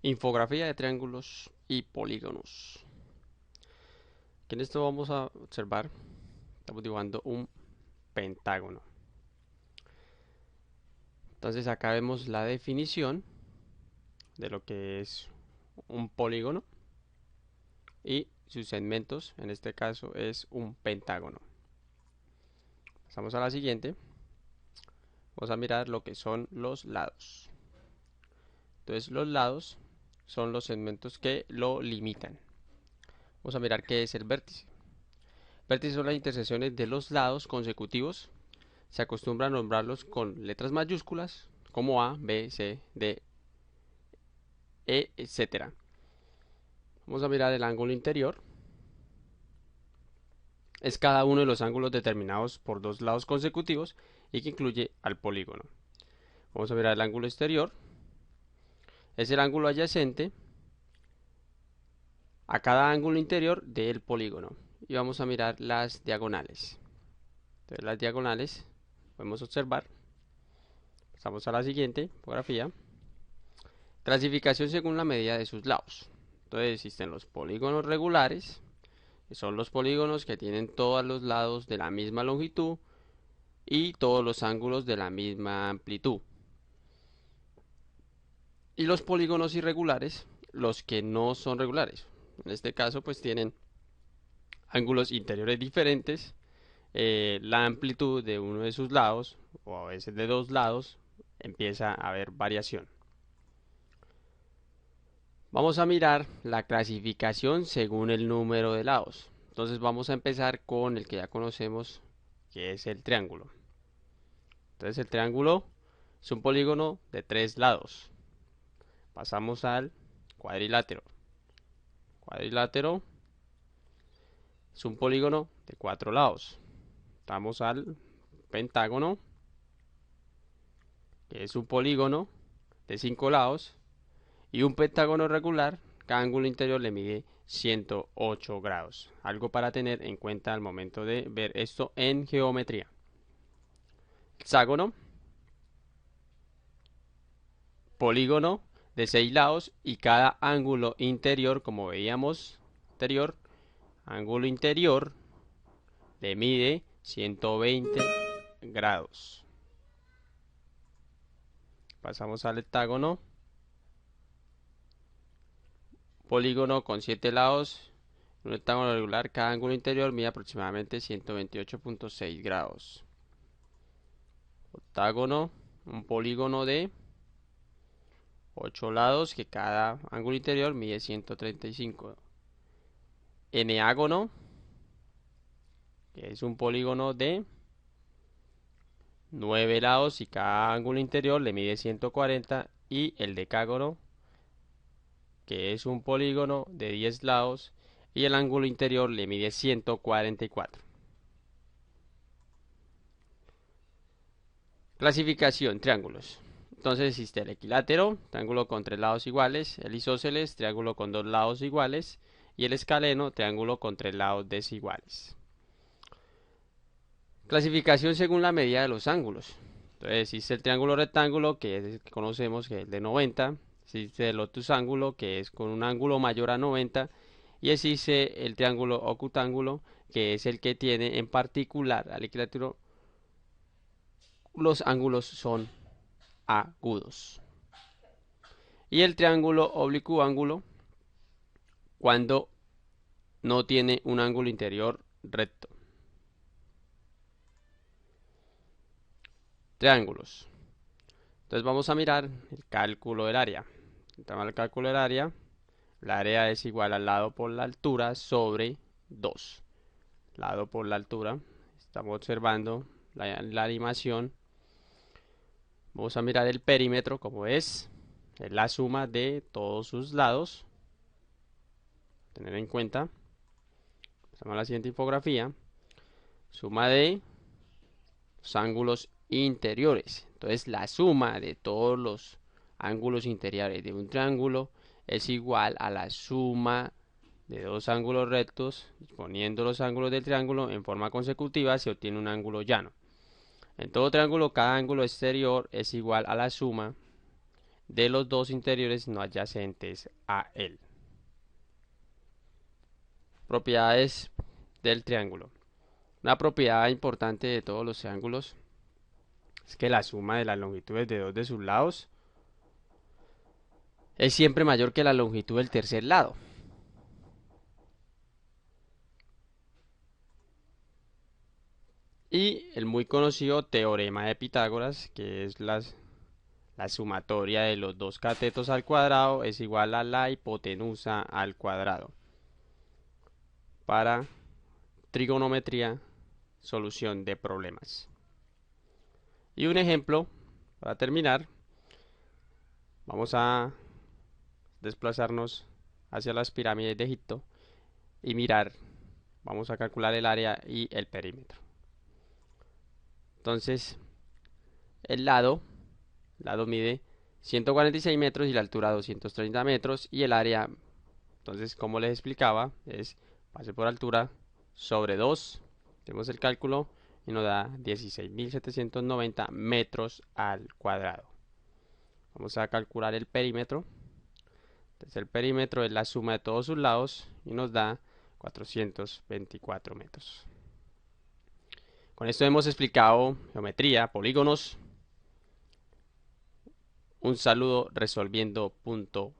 Infografía de triángulos y polígonos. Aquí en esto vamos a observar, estamos dibujando un pentágono. Entonces acá vemos la definición de lo que es un polígono y sus segmentos, en este caso es un pentágono. Pasamos a la siguiente. Vamos a mirar lo que son los lados. Entonces los lados son los segmentos que lo limitan. Vamos a mirar qué es el vértice. Vértices son las intersecciones de los lados consecutivos. Se acostumbra a nombrarlos con letras mayúsculas como A, B, C, D, E, etc. Vamos a mirar el ángulo interior. Es cada uno de los ángulos determinados por dos lados consecutivos y que incluye al polígono. Vamos a mirar el ángulo exterior. Es el ángulo adyacente a cada ángulo interior del polígono. Y vamos a mirar las diagonales. Entonces las diagonales podemos observar. Pasamos a la siguiente fotografía. Clasificación según la medida de sus lados. Entonces existen los polígonos regulares, que son los polígonos que tienen todos los lados de la misma longitud y todos los ángulos de la misma amplitud. Y los polígonos irregulares, los que no son regulares. En este caso pues tienen ángulos interiores diferentes, la amplitud de uno de sus lados, o a veces de dos lados, empieza a haber variación. Vamos a mirar la clasificación según el número de lados. Entonces vamos a empezar con el que ya conocemos, que es el triángulo. Entonces el triángulo es un polígono de tres lados. Pasamos al cuadrilátero. Cuadrilátero es un polígono de cuatro lados. Estamos al pentágono, que es un polígono de cinco lados. Y un pentágono regular, cada ángulo interior le mide 108 grados. Algo para tener en cuenta al momento de ver esto en geometría. Hexágono, polígono de 6 lados y cada ángulo interior, como veíamos anterior, ángulo interior le mide 120 grados. Pasamos al heptágono. Polígono con 7 lados, un hectágono regular, cada ángulo interior mide aproximadamente 128.6 grados. Octágono, un polígono de 8 lados que cada ángulo interior mide 135. Eneágono, que es un polígono de 9 lados y cada ángulo interior le mide 140. Y el decágono, que es un polígono de 10 lados y el ángulo interior le mide 144. Clasificación, triángulos. Entonces existe el equilátero, triángulo con tres lados iguales, el isósceles, triángulo con dos lados iguales, y el escaleno, triángulo con tres lados desiguales. Clasificación según la medida de los ángulos. Entonces existe el triángulo rectángulo, que es el que conocemos, que es de 90. Existe el obtus ángulo, que es con un ángulo mayor a 90. Y existe el triángulo octángulo, que es el que tiene en particular al equilátero los ángulos son agudos. Y el triángulo oblicuo ángulo cuando no tiene un ángulo interior recto. Triángulos. Entonces vamos a mirar el cálculo del área. Entramos al cálculo del área. La área es igual al lado por la altura sobre 2. Lado por la altura. Estamos observando la animación. Vamos a mirar el perímetro como es la suma de todos sus lados. Tener en cuenta. Pasamos a la siguiente infografía. Suma de los ángulos interiores. Entonces la suma de todos los ángulos interiores de un triángulo es igual a la suma de dos ángulos rectos. Poniendo los ángulos del triángulo en forma consecutiva se obtiene un ángulo llano. En todo triángulo cada ángulo exterior es igual a la suma de los dos interiores no adyacentes a él. Propiedades del triángulo. Una propiedad importante de todos los triángulos es que la suma de las longitudes de dos de sus lados es siempre mayor que la longitud del tercer lado. Y el muy conocido teorema de Pitágoras, que es la sumatoria de los dos catetos al cuadrado es igual a la hipotenusa al cuadrado. Para trigonometría, solución de problemas. Y un ejemplo, para terminar, vamos a desplazarnos hacia las pirámides de Egipto y mirar, vamos a calcular el área y el perímetro. Entonces, el lado mide 146 metros y la altura 230 metros y el área, entonces como les explicaba, es base por altura sobre 2, tenemos el cálculo y nos da 16.790 metros al cuadrado. Vamos a calcular el perímetro. Entonces el perímetro es la suma de todos sus lados y nos da 424 metros. Con esto hemos explicado geometría, polígonos. Un saludo resolviendo punto